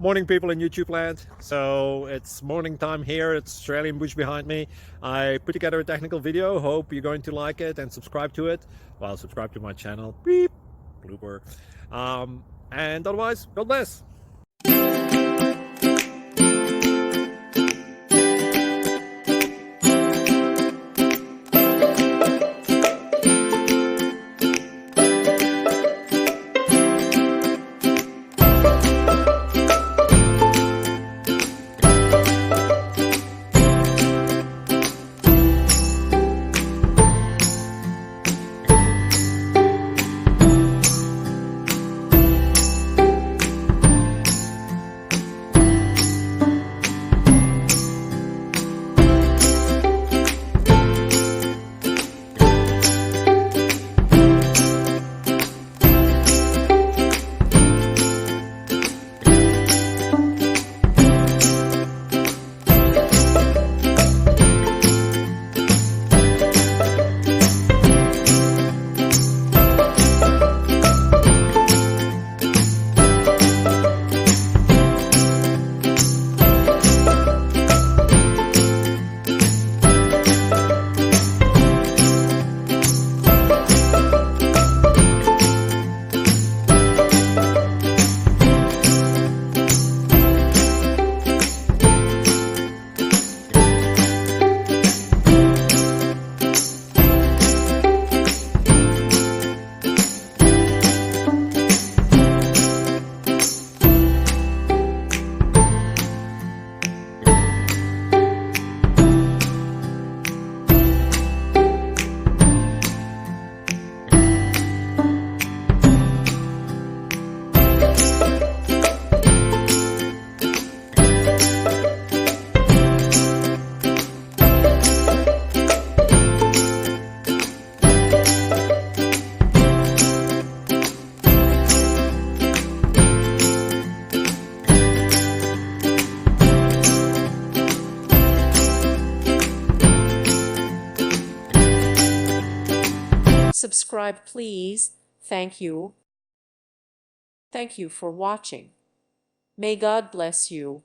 Morning, people in YouTube land. So it's morning time here. It's Australian bush behind me. I put together a technical video. Hope you're going to like it and subscribe to it. Well, subscribe to my channel. Beep. Blooper. And otherwise, God bless. Subscribe, please. Thank you. Thank you for watching. May God bless you.